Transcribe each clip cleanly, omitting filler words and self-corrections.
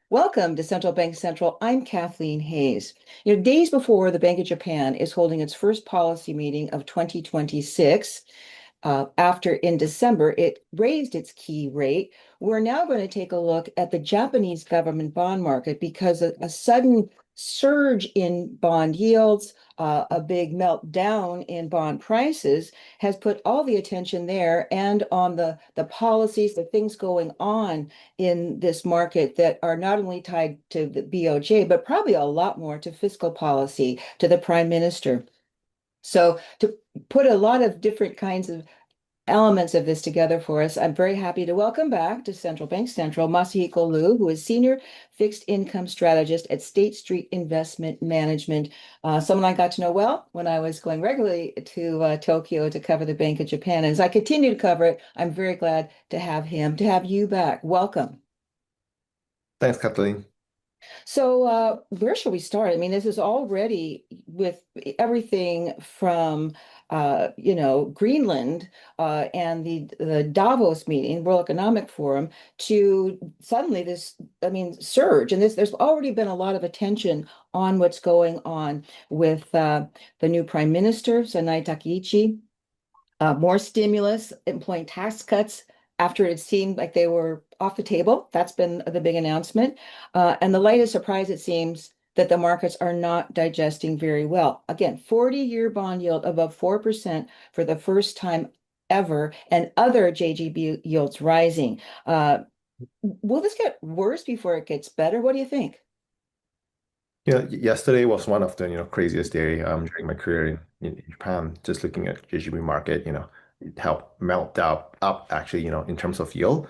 Welcome to Central Bank Central. I'm Kathleen Hays. Days before the Bank of Japan is holding its first policy meeting of 2026, after in December it raised its key rate, we're now going to take a look at the Japanese government bond market because a sudden surge in bond yields, a big meltdown in bond prices has put all the attention there and on the policies, the things going on in this market that are not only tied to the BOJ, but probably a lot more to fiscal policy, to the Prime Minister. So to put a lot of different kinds of elements of this together for us, I'm very happy to welcome back to Central Bank Central Masahiko Loo, who is Senior Fixed Income Strategist at State Street Investment Management, someone I got to know well when I was going regularly to Tokyo to cover the Bank of Japan. And as I continue to cover it, I'm very glad to have you back. Welcome. Thanks, Kathleen. So, where shall we start? I mean, this is already with everything from, Greenland and the Davos meeting, World Economic Forum, to suddenly this, I mean, surge. And there's already been a lot of attention on what's going on with the new Prime Minister, Takaichi, more stimulus, employing tax cuts after it seemed like they were off the table. That's been the big announcement. And the latest surprise, it seems, that the markets are not digesting very well. Again, 40-year bond yield above 4% for the first time ever, and other JGB yields rising. Will this get worse before it gets better? What do you think? Yesterday was one of the craziest day during my career in Japan. Just looking at JGB market, it helped melt up actually, in terms of yield,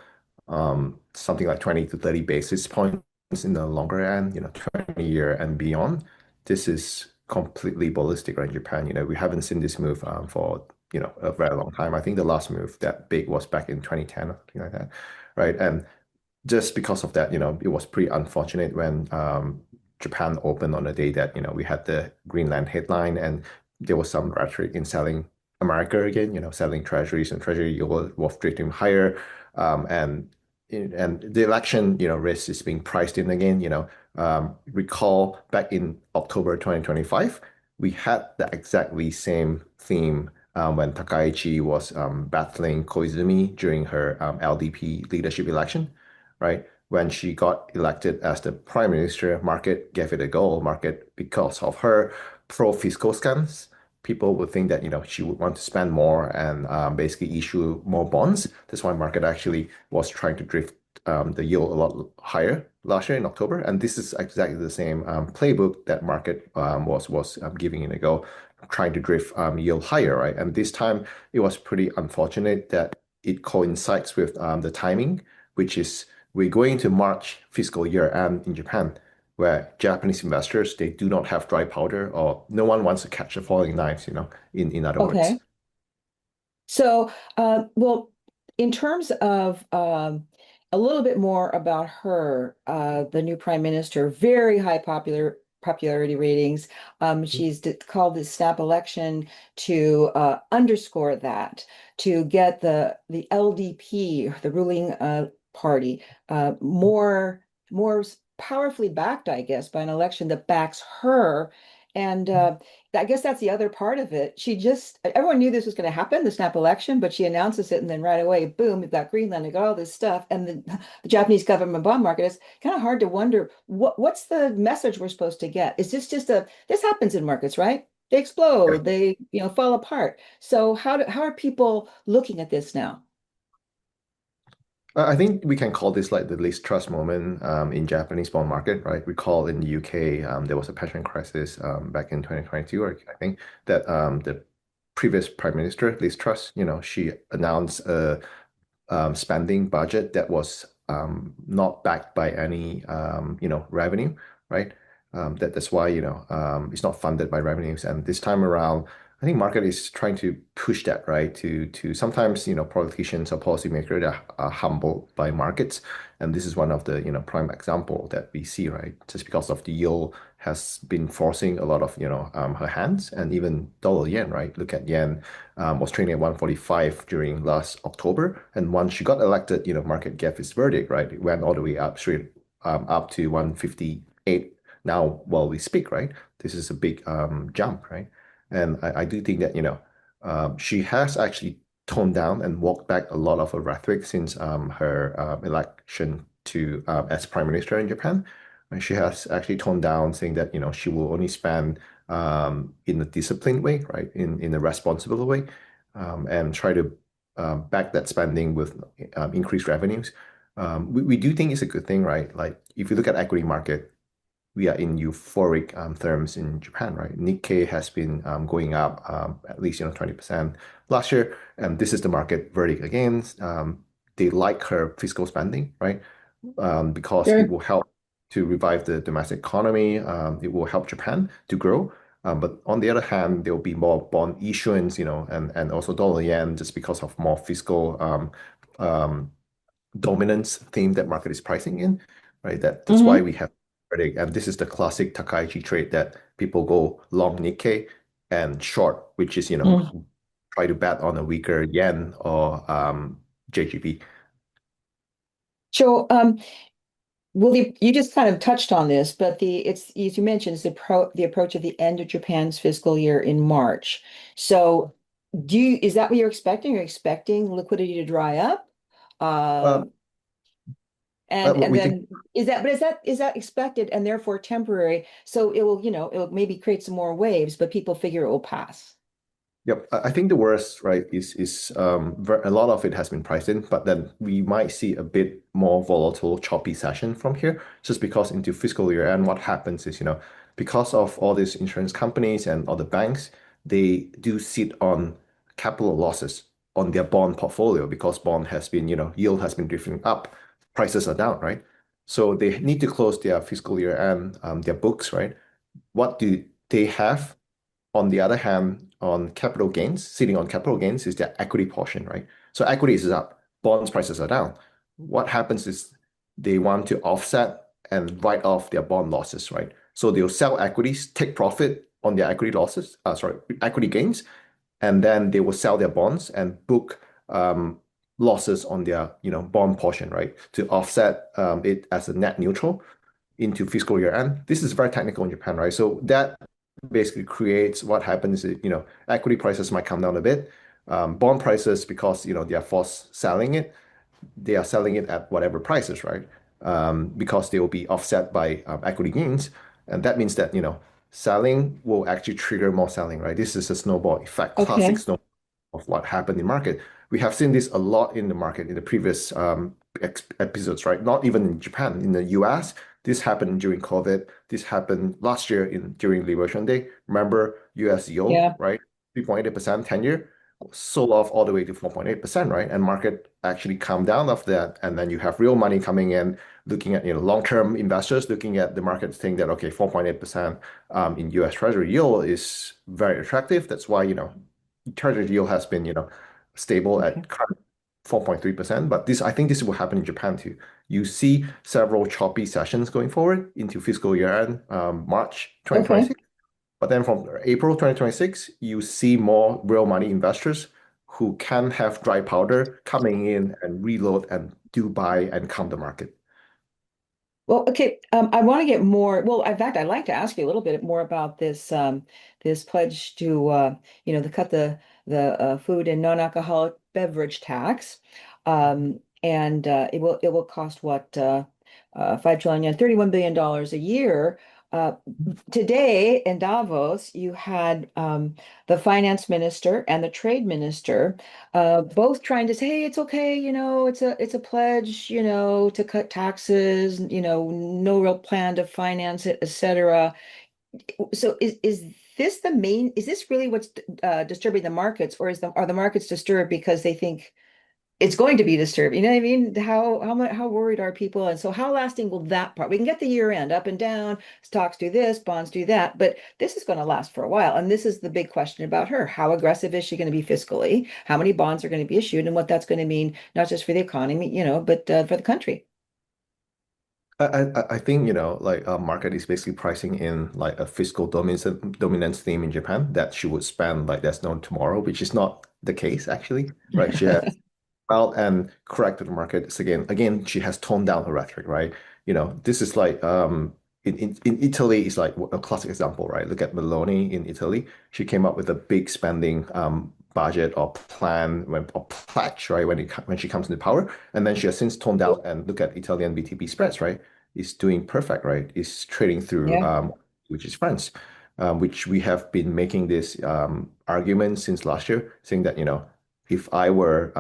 something like 20 to 30 basis points in the longer end, 20-year and beyond. This is completely ballistic, right? In Japan, we haven't seen this move for a very long time. I think the last move that big was back in 2010 or something like that, right? And just because of that, it was pretty unfortunate when Japan opened on the day that, we had the Greenland headline and there was some rhetoric in selling America again, selling treasuries and treasury yield was drifting higher. And the election, risk is being priced in again, recall back in October 2025, we had the exactly same theme when Takaichi was battling Koizumi during her LDP leadership election, right? When she got elected as the prime minister, market gave it a go. Market, because of her pro-fiscal stance, people would think that she would want to spend more and basically issue more bonds. That's why market actually was trying to drift the yield a lot higher last year in October, and this is exactly the same playbook that market was giving it a go, trying to drift yield higher, right? And this time it was pretty unfortunate that it coincides with the timing, which is we're going to March fiscal year end in Japan, where Japanese investors, they do not have dry powder or no one wants to catch the falling knives, in other words. Okay. So, well, in terms of a little bit more about her, the new prime minister, very high popularity ratings. She's called this snap election to underscore that, to get the LDP, the ruling party, more powerfully backed, I guess, by an election that backs her. And I guess that's the other part of it. Everyone knew this was going to happen, the snap election, but she announces it and then right away, boom, we've got Greenland, we got all this stuff. And the Japanese government bond market is kind of hard to wonder what's the message we're supposed to get? Is this just this happens in markets, right? They explode, they, fall apart. So how are people looking at this now? I think we can call this like the least trust moment in Japanese bond market, right? Recall in the UK, there was a pension crisis back in 2022, or I think that the previous Prime Minister, Liz Truss, she announced a spending budget that was not backed by any, revenue, right? That's why, it's not funded by revenues. And this time around, I think market is trying to push that, right? To sometimes, politicians or policymakers are humbled by markets. And this is one of the, prime example that we see, right? Just because of the yield has been forcing a lot of, her hands and even dollar yen, right? Look at yen was trading at 145 during last October. And once she got elected, market gave its verdict, right? It went all the way up straight up to 158 now while we speak, right? This is a big jump, right? And I do think that, she has actually toned down and walked back a lot of her rhetoric since her election to as Prime Minister in Japan. And she has actually toned down, saying that, she will only spend in a disciplined way, right? In a responsible way, and try to back that spending with increased revenues. We do think it's a good thing, right? Like if you look at equity market, we are in euphoric terms in Japan, right? Nikkei has been going up at least 20% last year, and this is the market verdict again. They like her fiscal spending, right? Because it Sure. will help to revive the domestic economy. It will help Japan to grow. But on the other hand, there will be more bond issuance, and also dollar yen just because of more fiscal um, dominance theme that market is pricing in, right? That's why Hmm. we have trading, and this is the classic Takaichi trade that people go long Nikkei and short, which is try to bet on a weaker yen or JGB. So, well, you just kind of touched on this, but it's as you mentioned, it's the approach of the end of Japan's fiscal year in March. So, is that what you're expecting? You're expecting liquidity to dry up? Uh, Um, and we think. then is that expected and therefore temporary? So it will maybe create some more waves, but people figure it will pass. Yep, I think the worst, right, is a lot of it has been priced in, but then we might see a bit more volatile, choppy session from here, just because into fiscal year end, what happens is, because of all these insurance companies and all the banks, they do sit on capital losses on their bond portfolio because bond has been, yield has been drifting up, prices are down, right? So they need to close their fiscal year end, their books, right? What do they have? On the other hand, on capital gains, sitting on capital gains is their equity portion, right? So equity is up, bonds prices are down. What happens is they want to offset and write off their bond losses, right? So they'll sell equities, take profit on their equity losses, equity gains, and then they will sell their bonds and book losses on their, bond portion, right? To offset it as a net neutral into fiscal year end. This is very technical in Japan, right? So that basically creates what happens is, equity prices might come down a bit. Bond prices, because, they are forced selling it, they are selling it at whatever prices, right? Because they will be offset by equity gains. And that means that, selling will actually trigger more selling, right? This is a snowball effect, classic Okay. snowball of what happened in market. We have seen this a lot in the market in the previous episodes, right? Not even in Japan, in the US. This happened during COVID. This happened last year during Liberation Day. Remember US yield, Yeah. right? 3.8% 10-year sold off all the way to 4.8%, right? And market actually calmed down after that. And then you have real money coming in, looking at, long-term investors looking at the market saying that, okay, 4.8% in US Treasury yield is very attractive. That's why, Treasury yield has been, stable Okay. at current 4.3%. But I think this will happen in Japan too. You see several choppy sessions going forward into fiscal year end, March Okay. 2026. But then from April 2026, you see more real money investors who can have dry powder coming in and reload and do buy and come the market. Well, okay. I want to get more. Well, in fact, I'd like to ask you a little bit more about this pledge to the cut the food and non-alcoholic beverage tax, and it will cost what 5 trillion yen, $31 billion a year. Uh, Today in Davos, you had the finance minister and the trade minister both trying to say, hey, it's okay, it's a pledge, to cut taxes, no real plan to finance it, etc. So is this really what's disturbing the markets, or are the markets disturbed because they think it's going to be disturbed? You know what I mean? How worried are people? And so how lasting will that part? We can get the year end up and down, stocks do this, bonds do that, but this is going to last for a while. And this is the big question about her. How aggressive is she going to be fiscally? How many bonds are going to be issued, and what that's going to mean, not just for the economy, but for the country. I think, like market is basically pricing in like a fiscal dominance theme in Japan that she would spend like there's no tomorrow, which is not the case actually, right? She has out and corrected the markets again. Again, she has toned down her rhetoric, right? this is like in Italy is like a classic example, right? Look at Meloni in Italy. She came up with a big spending budget or plan or pledge, right? When she comes into power, and then she has since toned down. And look at Italian BTP spreads, right? It's doing perfect, right? It's trading through Yeah. which is France, which we have been making this argument since last year, saying that if I were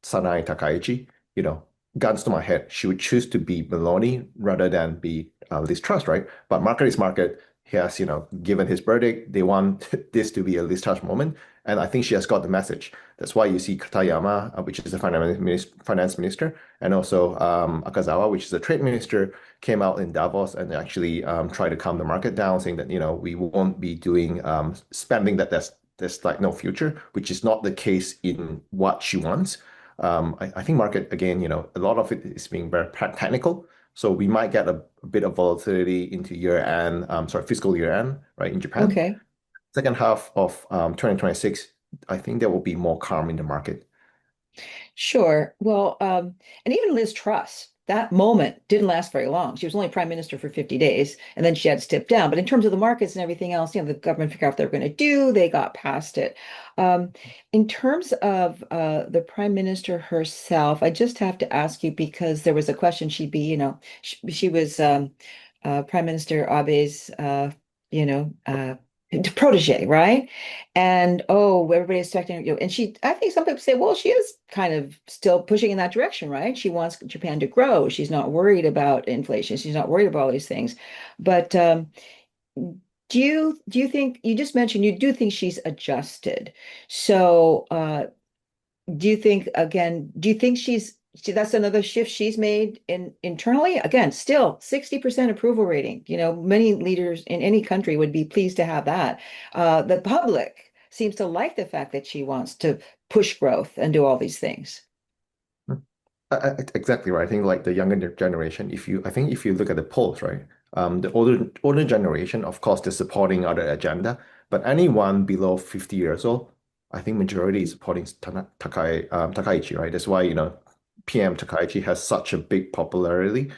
Sanai Takaichi, you know, guns to my head, she would choose to be Maloney rather than be Liz Truss, right? But market is market. He has, given his verdict. They want this to be a Liz Truss moment, and I think she has got the message. That's why you see Katayama, which is the finance minister, and also Akazawa, which is the trade minister, came out in Davos and actually tried to calm the market down, saying that we won't be doing spending there's like no future, which is not the case in what she wants. I think market again, a lot of it is being very technical. So we might get a bit of volatility into year end, fiscal year end, right, in Japan. Okay. Second half of 2026, I think there will be more calm in the market. Sure. Well, and even Liz Truss, that moment didn't last very long. She was only prime minister for 50 days, and then she had to step down. But in terms of the markets and everything else, the government figured out what they were going to do. They got past it. Um, in terms of the prime minister herself, I just have to ask you because there was a question. She was Prime Minister Abe's, protege, right? And oh, everybody's expecting, and I think some people say, well, she is kind of still pushing in that direction, right? She wants Japan to grow. She's not worried about inflation. She's not worried about all these things. But do you think you just mentioned you do think she's adjusted? So do you think that's another shift she's made internally? Again, still 60% approval rating. Many leaders in any country would be pleased to have that. The public seems to like the fact that she wants to push growth and do all these things. Exactly right. I think like the younger generation, I think if you look at the polls, right, the older generation, of course, they're supporting other agenda, but anyone below 50 years old, I think majority is supporting Takaichi, right? That's why PM Takaichi has such a big popularity.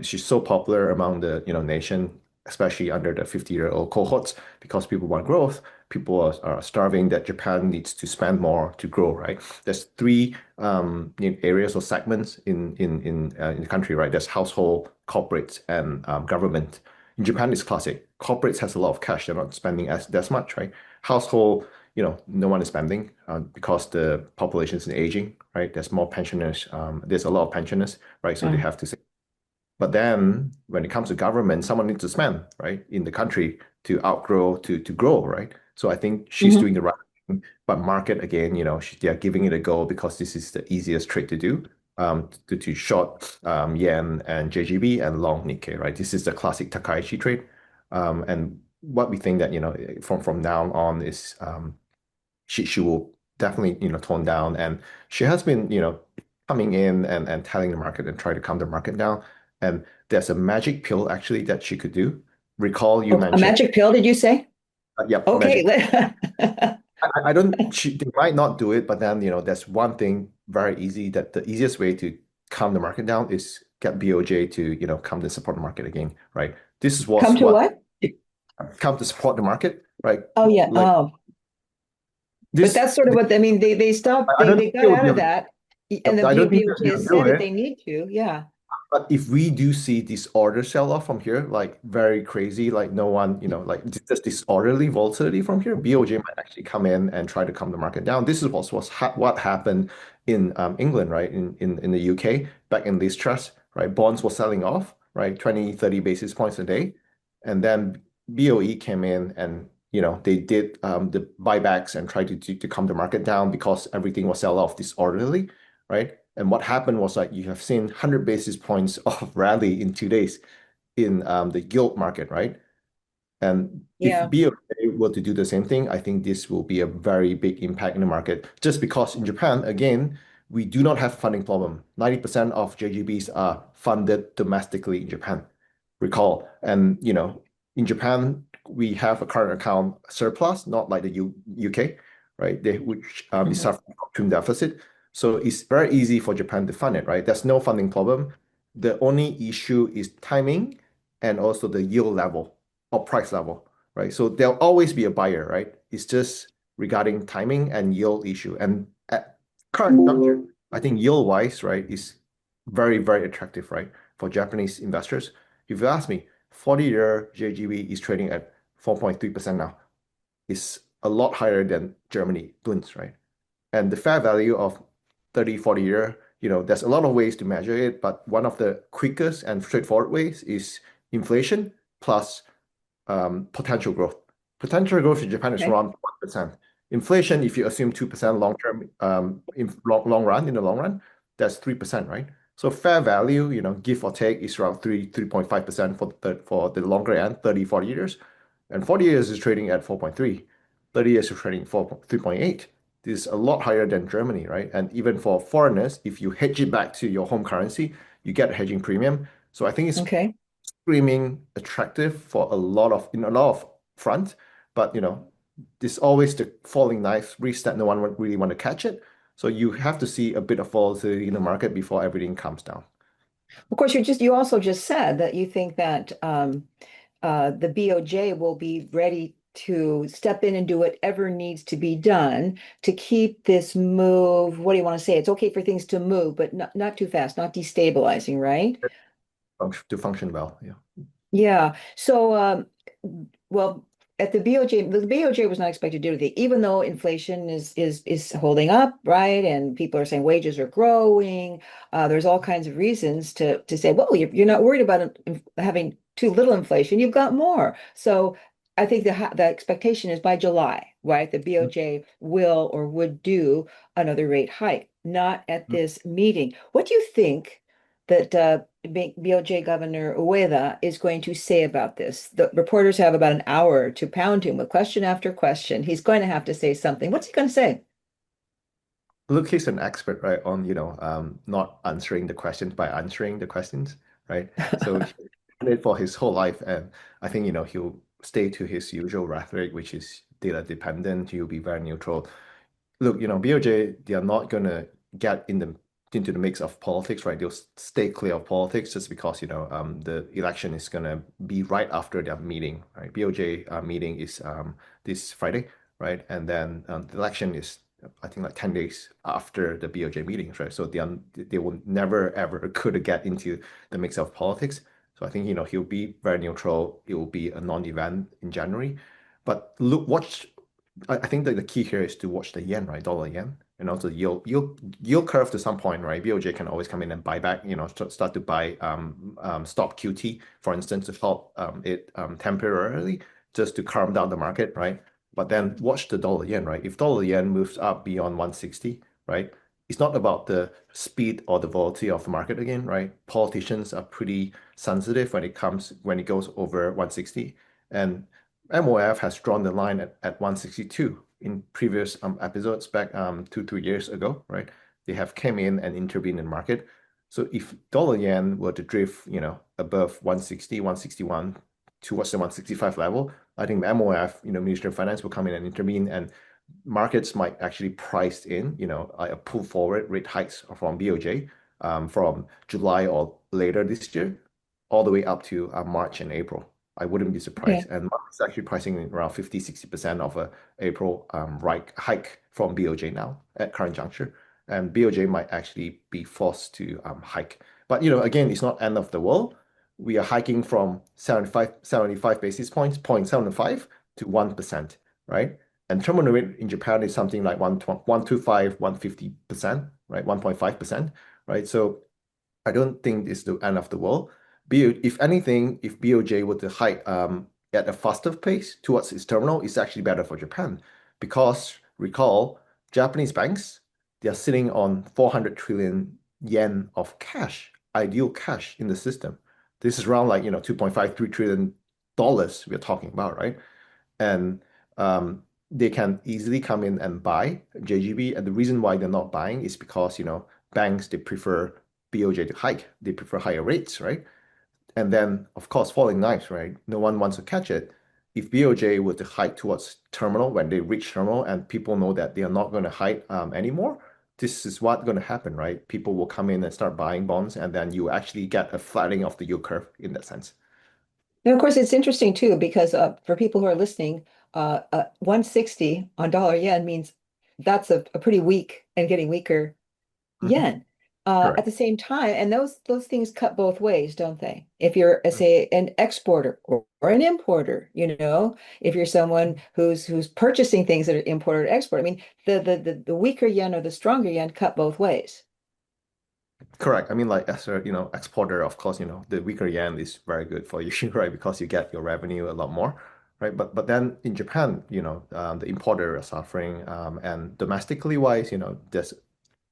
She's so popular among the nation, especially under the 50-year-old cohorts, because people want growth. People are starving that Japan needs to spend more to grow, right? There's three areas or segments in the country, right? There's household, corporates, and government. In Japan, it's classic. Corporates has a lot of cash; they're not spending as much, right? Household, no one is spending because the population is aging, right? There's more pensioners. There's a lot of pensioners, right? So they have to say. But then when it comes to government, someone needs to spend, right, in the country to outgrow, to grow, right? So I think she's Mhm. doing the right thing. But market, again, they're giving it a go because this is the easiest trade to do, to short yen and JGB and long Nikkei, right? This is the classic Takaichi trade. And what we think that, from now on is she will definitely, tone down. And she has been, coming in and telling the market and try to calm the market down. And there's a magic pill actually that she could do. Recall you A mentioned, magic pill, did you say? yep, Okay. magic. I don't, they might not do it, but then, there's one thing very easy that the easiest way to calm the market down is get BOJ to, come to support the market again, right? This is Come to what what? come to support the market, right? Oh yeah. Like Oh, but this, that's sort of what I mean. They stopped. I They don't they think got they will out be of able, that, and the I don't think BOJ they'll has be able said to do that it. they need to. Yeah. But if we do see this order sell off from here, like very crazy, like no one, like just disorderly volatility from here, BOJ might actually come in and try to calm the market down. This is what happened in England, right? In the UK, back in Liz Truss, right? Bonds were selling off, right? 20, 30 basis points a day. And then BOE came in and they did the buybacks and tried to calm the market down because everything was sell off disorderly, right? And what happened was like you have seen 100 basis points of rally in 2 days in the gilt market, right? And if Yeah. BOJ were to do the same thing, I think this will be a very big impact in the market. Just because in Japan, again, we do not have funding problem. 90% of JGBs are funded domestically in Japan. Recall, and in Japan, we have a current account surplus, not like the UK, right? Which is Mhm. suffering from deficit. So it's very easy for Japan to fund it, right? There's no funding problem. the only issue is timing and also the yield level or price level, right? So there'll always be a buyer, right? It's just regarding timing and yield issue. And at current juncture, I think yield-wise, right, is very, very attractive, right, for Japanese investors. If you ask me, 40-year JGB is trading at 4.3% now. It's a lot higher than Germany bonds, right? And the fair value of 30, 40-year, there's a lot of ways to measure it, but one of the quickest and straightforward ways is inflation plus potential growth. Potential growth in Japan is Okay. around 1%. Inflation, if you assume 2% long term, in in the long run, that's 3%, right? So fair value, give or take, is around 3.5% for the longer end, 30, 40 years. And 40 years is trading at 4.3. 30 years is trading 3.8. This is a lot higher than Germany, right? And even for foreigners, if you hedge it back to your home currency, you get a hedging premium. So I think it's Okay. screaming attractive for in a lot of front, but there's always the falling knife risk that no one would really want to catch it. So you have to see a bit of volatility in the market before everything comes down. Of course, you also just said that you think that the BOJ will be ready to step in and do whatever needs to be done to keep this move. What do you want to say? It's okay for things to move, but not too fast, not destabilizing, right? To function well. Yeah. Yeah. So, well, at the BOJ was not expected to do anything, even though inflation is holding up, right? And people are saying wages are growing. There's all kinds of reasons to say, well, you're not worried about having too little inflation. You've got more. So I think the expectation is by July, right? The BOJ will or would do another rate hike, not at this meeting. What do you think that BOJ Governor Ueda is going to say about this? The reporters have about an hour to pound him with question after question. He's going to have to say something. What's he going to say? Look, he's an expert, right, on, not answering the questions by answering the questions, right? So he did it for his whole life. And I think, he'll stay to his usual rhetoric, which is data dependent. He'll be very neutral. Look, BOJ, they are not going to get into the mix of politics, right? They'll stay clear of politics just because, the election is going to be right after their meeting, right? BOJ meeting is this Friday, right? And then the election is, I think, like 10 days after the BOJ meetings, right? So they will never, ever could get into the mix of politics. So I think, he'll be very neutral. It will be a non-event in January. But I think that the key here is to watch the yen, right? Dollar yen, and also yield curve to some point, right? BOJ can always come in and buy back, start to buy stop QT, for instance, to help it temporarily just to calm down the market, right? But then watch the dollar yen, right? If dollar yen moves up beyond 160, right? It's not about the speed or the volatility of the market again, right? Politicians are pretty sensitive when it goes over 160. And MOF has drawn the line at 162 in previous episodes back 2 3 years ago, right? They have came in and intervened in the market. So if dollar yen were to drift, above 160, 161 towards the 165 level, I think MOF, Ministry of Finance will come in and intervene, and markets might actually price in, a pull forward rate hikes from BOJ from July or later this year, all the way up to March and April. I wouldn't be surprised. Okay. And market's actually pricing in around 50, 60% of a April hike from BOJ now at current juncture. And BOJ might actually be forced to hike. But again, it's not end of the world. We are hiking from 75 basis points, 0.75 to 1%, right? And terminal rate in Japan is something like 125, 150%, right? 1.5%, right? So I don't think it's the end of the world. If anything, if BOJ were to hike at a faster pace towards its terminal, it's actually better for Japan because recall, Japanese banks, they are sitting on 400 trillion yen of cash, ideal cash in the system. This is around like, 2.5, $3 trillion we're talking about, right? And they can easily come in and buy JGB. And the reason why they're not buying is because, banks, they prefer BOJ to hike. They prefer higher rates, right? And then, of course, falling knives, right? No one wants to catch it. If BOJ were to hike towards terminal, when they reach terminal and people know that they are not going to hike anymore, this is what's going to happen, right? People will come in and start buying bonds, and then you actually get a flattening of the yield curve in that sense. And of course, it's interesting too, because for people who are listening, 160 on dollar yen means that's a pretty weak and getting weaker Mhm. yen. At Correct. the same time, and those things cut both ways, don't they? If you're, say, an exporter or an importer, if you're someone who's purchasing things that are import or export, I mean, the weaker yen or the stronger yen cut both ways. Correct. I mean, like as a, exporter, of course, the weaker yen is very good for you, right? Because you get your revenue a lot more, right? But then in Japan, the importer are suffering, and domestically wise, there's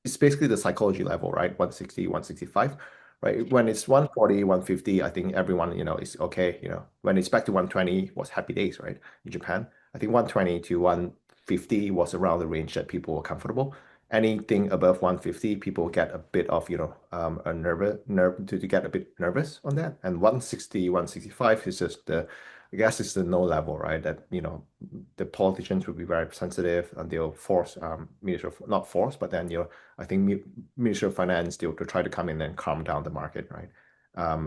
it's basically the psychology level, right? 160, 165, right? When it's 140, 150, I think everyone, is okay. When it's back to 120 was happy days, right? In Japan, I think 120 to 150 was around the range that people were comfortable. Anything above 150, people get a bit of, a nerve to get a bit nervous on that. And 160, 165 is just I guess it's the no level, right? That, the politicians will be very sensitive and they'll force, minister of, not force, but then, I think Minister of Finance, they'll try to come in and calm down the market, right?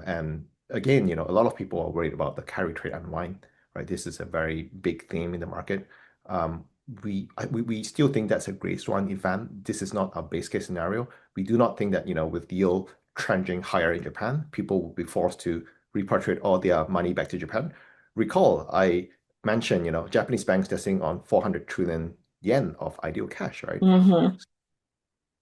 And again, a lot of people are worried about the carry trade unwind, right? This is a very big theme in the market. Um, we still think that's a gray swan event. This is not our base case scenario. We do not think that, with yield trending higher in Japan, people will be forced to repatriate all their money back to Japan. Recall, I mentioned, Japanese banks, they're sitting on 400 trillion yen of ideal cash, right? Hmm.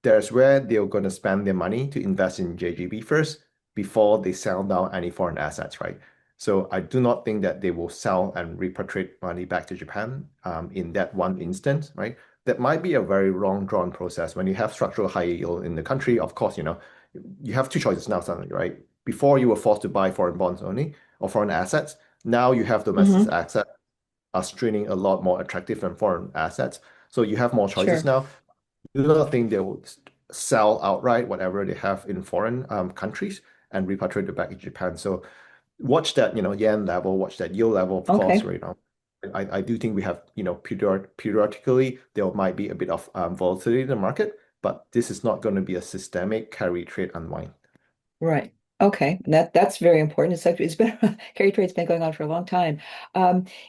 There's where they're going to spend their money to invest in JGB first before they sell down any foreign assets, right? So I do not think that they will sell and repatriate money back to Japan in that one instance, right? That might be a very long drawn process. When you have structural high yield in the country, of course, you have two choices now suddenly, right? Before you were forced to buy foreign bonds only or foreign assets. Now you have domestic Hmm. assets are streaming a lot more attractive than foreign assets. So you have more choices Sure. now. Do not think they will sell outright whatever they have in foreign countries and repatriate it back in Japan. So watch that, yen level, watch that yield level, of course, Okay. right now. I do think we have, periodically there might be a bit of volatility in the market, but this is not going to be a systemic carry trade unwind. Right. Okay. That's very important. It's been carry trade's been going on for a long time.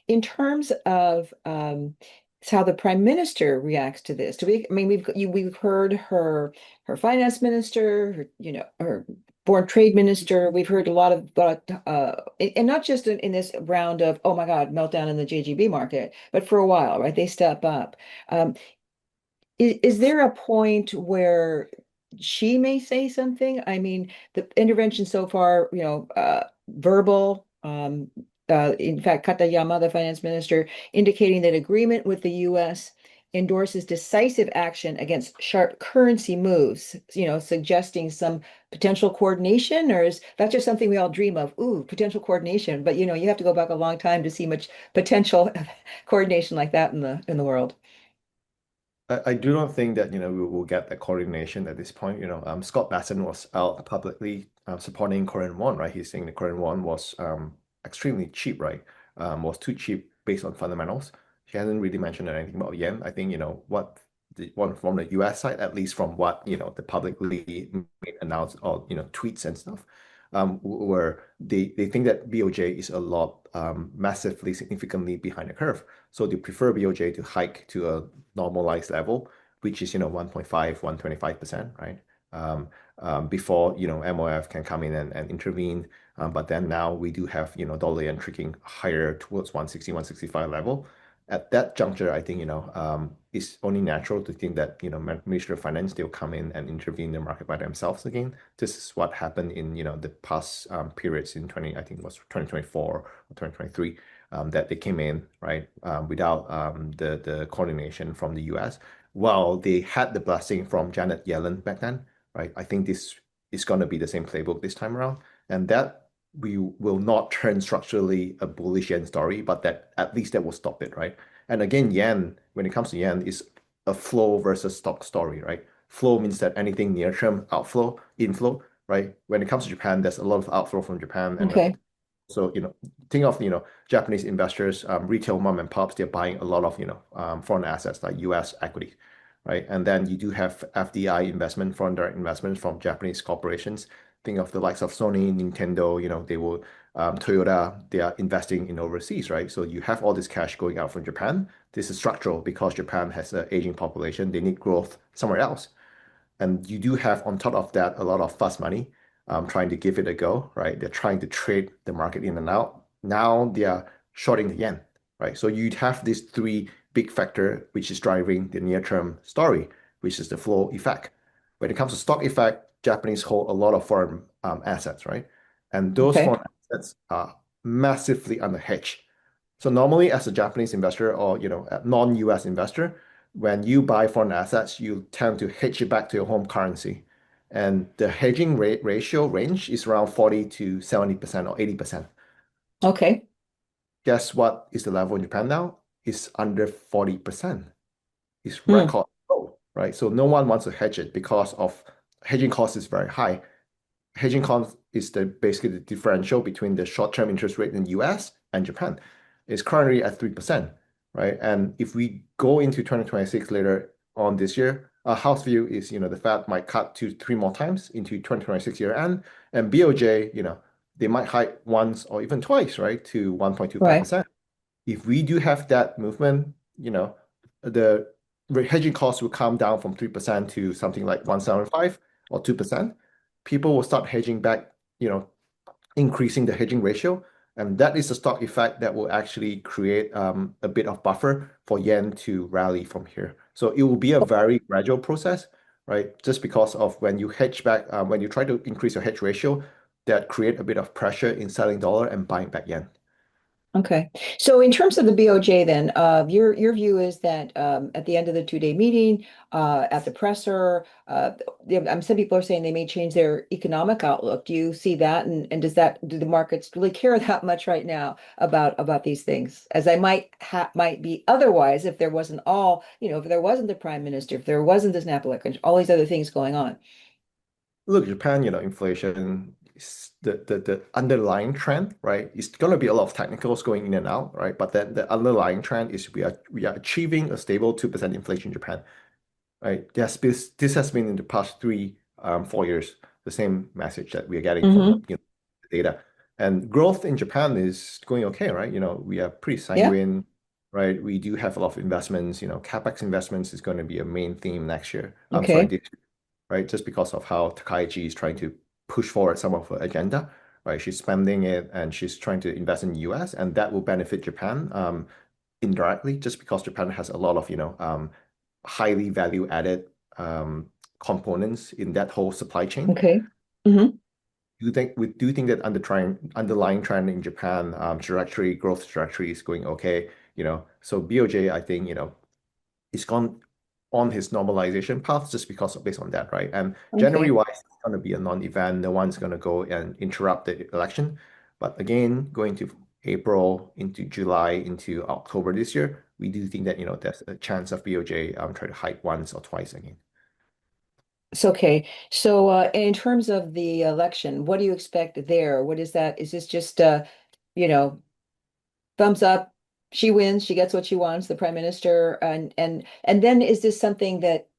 In terms of how the prime minister reacts to this, I mean, we've heard her finance minister, her foreign trade minister. We've heard a lot about and not just in this round of, oh my God, meltdown in the JGB market, but for a while, right? They step up. Um, is there a point where she may say something? I mean, the intervention so far, verbal. In fact, Katayama, the finance minister, indicating that agreement with the U.S. endorses decisive action against sharp currency moves, suggesting some potential coordination, or is that just something we all dream of? Ooh, potential coordination. But you have to go back a long time to see much potential coordination like that in the world. I do not think that we will get that coordination at this point. Scott Bassen was out publicly supporting Korean won, right? He's saying the Korean won was extremely cheap, right? Was too cheap based on fundamentals. He hasn't really mentioned anything about yen. I think what the one from the US side, at least from what the publicly announced or tweets and stuff, where they think that BOJ is a lot massively significantly behind the curve. So they prefer BOJ to hike to a normalized level, which is 1.5, 125%, right? Before MOF can come in and intervene. But then now we do have dollar yen tricking higher towards 160, 165 level. At that juncture, I think it's only natural to think that Ministry of Finance, they'll come in and intervene in the market by themselves again. This is what happened in the past periods in 20, I think it was 2024 or 2023, that they came in, right, without the coordination from the US. While they had the blessing from Janet Yellen back then, right? I think this is going to be the same playbook this time around, and that we will not turn structurally a bullish yen story, but that at least that will stop it, right? And again, yen, when it comes to yen, is a flow versus stock story, right? Flow means that anything near term, outflow, inflow, right? When it comes to Japan, there's a lot of outflow from Japan, and Okay. so, think of, Japanese investors, retail mom and pops, they're buying a lot of, foreign assets like US equity, right? And then you do have FDI investment, foreign direct investment from Japanese corporations. Think of the likes of Sony, Nintendo, they will, Toyota, they are investing in overseas, right? So you have all this cash going out from Japan. This is structural because Japan has an aging population. They need growth somewhere else. And you do have on top of that a lot of fast money trying to give it a go, right? They're trying to trade the market in and out. Now they are shorting the yen, right? So you'd have these three big factor which is driving the near-term story, which is the flow effect. When it comes to stock effect, Japanese hold a lot of foreign assets, right? And those Okay. foreign assets are massively underhedged. So normally, as a Japanese investor or a non-US investor, when you buy foreign assets, you tend to hedge it back to your home currency. And the hedging rate ratio range is around 40 to 70% or 80%. Okay. Guess what is the level in Japan now? It's under 40%. It's Hmm. record low, right? So no one wants to hedge it because of hedging cost is very high. Hedging cost is basically the differential between the short-term interest rate in the US and Japan. It's currently at 3%, right? And if we go into 2026 later on this year, our house view is, the Fed might cut 2, 3 more times into 2026 year end, and BOJ, they might hike once or even twice, right, to Right. 1.25%. If we do have that movement, the hedging cost will come down from 3% to something like 1.75 or 2%. People will start hedging back, increasing the hedging ratio. And that is a stock effect that will actually create a bit of buffer for yen to rally from here. So it will be a very gradual process, right? Just because of when you hedge back, when you try to increase your hedge ratio, that create a bit of pressure in selling dollar and buying back yen. Okay. So in terms of the BOJ then, your view is that at the end of the 2-day meeting, at the presser, some people are saying they may change their economic outlook. Do you see that? And do the markets really care that much right now about these things, as I might be otherwise if there wasn't if there wasn't the prime minister, if there wasn't this snap election, all these other things going on. Look, Japan, inflation is the underlying trend, right? It's going to be a lot of technicals going in and out, right? But then the underlying trend is we are achieving a stable 2% inflation in Japan, right? This has been in the past 4 years, the same message that we are getting from Hmm. the data. And growth in Japan is going okay, right? We are pretty Yeah. sanguine, right? We do have a lot of investments. CapEx investments is going to be a main theme next year. I'm sorry, Okay. this right? Just because of how Takaichi is trying to push forward some of her agenda, right? She's spending it and she's trying to invest in the US, and that will benefit Japan indirectly, just because Japan has a lot of, highly value added components in that whole supply chain. Okay. Hmm. We do think that underlying trend in Japan growth trajectory is going okay. So BOJ, I think, is gone on his normalization path just because based on that, right? And January Okay. wise, it's going to be a non-event. No one's going to go and interrupt the election. But again, going to April into July into October this year, we do think that there's a chance of BOJ try to hike once or twice again. It's okay. So, in terms of the election, what do you expect there? What is that? Is this just, you know, thumbs up? She wins. She gets what she wants, the prime minister, and then is this something that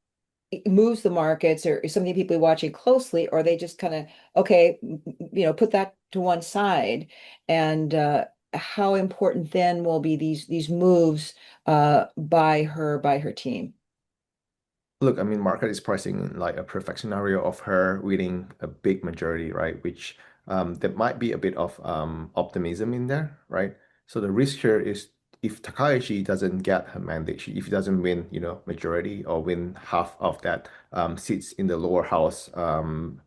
moves the markets, or is something people are watching closely, or they just kind of okay, put that to one side, and how important then will be these moves by her team? Look, I mean, market is pricing like a perfect scenario of her winning a big majority, right? Which there might be a bit of optimism in there, right? So the risk here is if Takaichi doesn't get her mandate, if he doesn't win, majority or win half of that seats in the lower house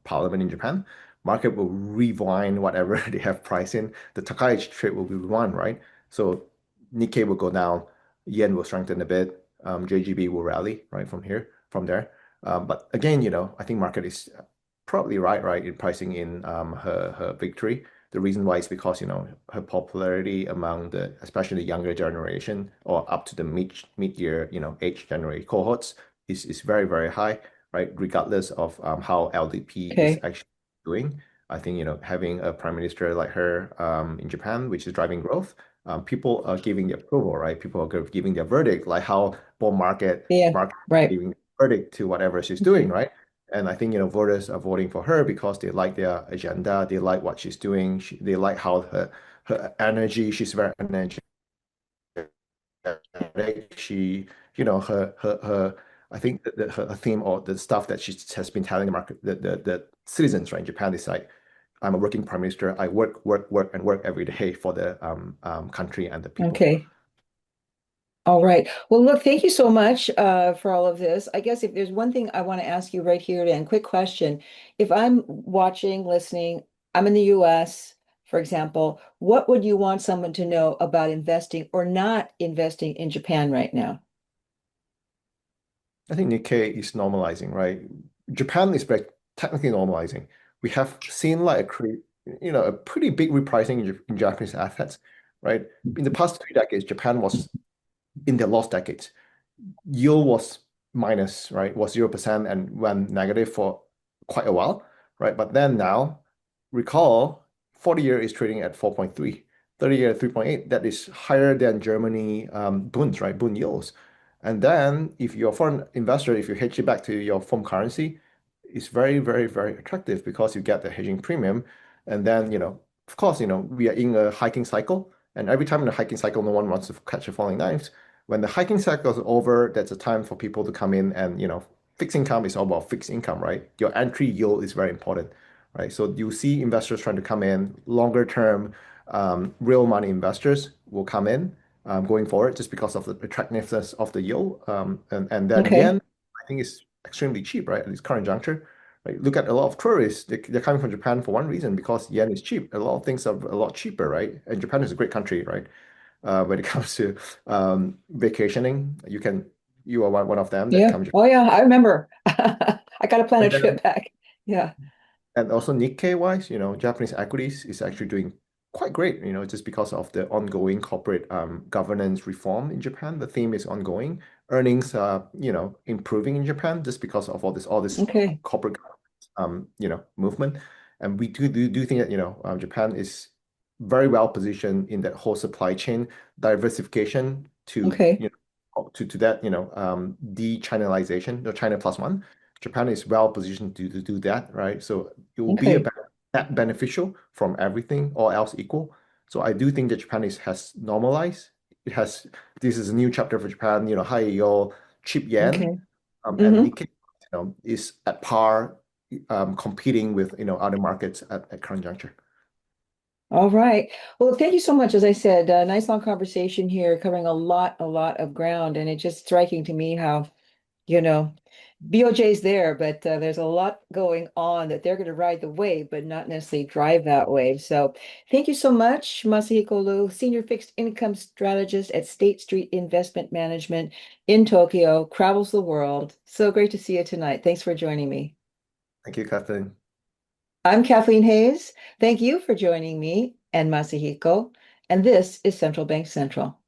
parliament in Japan, market will rewind whatever they have priced in. The Takaichi trade will be won, right? So Nikkei will go down, yen will strengthen a bit, JGB will rally right from there. But again, I think market is probably right in pricing in her victory. The reason why is because her popularity among especially the younger generation or up to the mid-year age generation cohorts is very very high, right? Regardless of how LDP is Okay. actually doing. I think having a prime minister like her in Japan, which is driving growth, people are giving their approval, right? People are giving their verdict, like how bond market Yeah. market Right. giving verdict to whatever she's doing, Okay. right? And I think, voters are voting for her because they like their agenda, they like what she's doing, they like how her energy, she's very energetic. She, her I think that her theme or the stuff that she has been telling the market, the citizens, right, in Japan is like, I'm a working prime minister. I work, work, work, and work every day for the country and the people. Okay. All right. Well, look, thank you so much for all of this. I guess if there's one thing I want to ask you right here then, quick question. If I'm watching, listening, I'm in the US, for example, what would you want someone to know about investing or not investing in Japan right now? I think Nikkei is normalizing, right? Japan is very technically normalizing. We have seen like a pretty big repricing in Japanese assets, right? In the past 3 decades, Japan was in their lost decades. Yield was minus, right? Was 0% and went negative for quite a while, right? But then now, recall, 40-year is trading at 4.3, 30-year at 3.8. That is higher than Germany bonds, right? Bund yields. And then if you're a foreign investor, if you hedge it back to your home currency, it's very, very, very attractive because you get the hedging premium. And then, of course, we are in a hiking cycle. And every time in a hiking cycle, no one wants to catch a falling knife. When the hiking cycle is over, that's a time for people to come in and, fixed income is all about fixed income, right? Your entry yield is very important, right? So you see investors trying to come in, longer term, real money investors will come in going forward just because of the attractiveness of the yield. And then Okay. yen, I think is extremely cheap, right? At this current juncture. Right? Look at a lot of tourists, they're coming from Japan for one reason, because yen is cheap. A lot of things are a lot cheaper, right? And Japan is a great country, right? When it comes to vacationing. You are one of them that Yeah. comes. Oh, yeah. I remember. I got to plan a And trip then, back. Yeah. and also Nikkei wise, Japanese equities is actually doing quite great, just because of the ongoing corporate governance reform in Japan. The theme is ongoing. Earnings are, improving in Japan just because of all this Okay. corporate movement. And we do think that, Japan is very well positioned in that whole supply chain diversification to, Okay. to that, de-Chinalization, the China plus one. Japan is well positioned to do that, right? So it will be a Okay. net beneficial from everything, all else equal. So I do think that Japan has normalized. It has This is a new chapter for Japan, high yield, cheap yen, Okay. and Hmm. Nikkei, is at par, competing with other markets at current juncture. All right. Well, thank you so much. As I said, nice long conversation here, covering a lot of ground. And it's just striking to me how, you know, BOJ's there, but there's a lot going on that they're going to ride the wave, but not necessarily drive that wave. So thank you so much, Masahiko Loo, Senior Fixed Income Strategist at State Street Investment Management in Tokyo, travels the world. So great to see you tonight. Thanks for joining me. Thank you, Kathleen. I'm Kathleen Hays. Thank you for joining me and Masahiko. And this is Central Bank Central.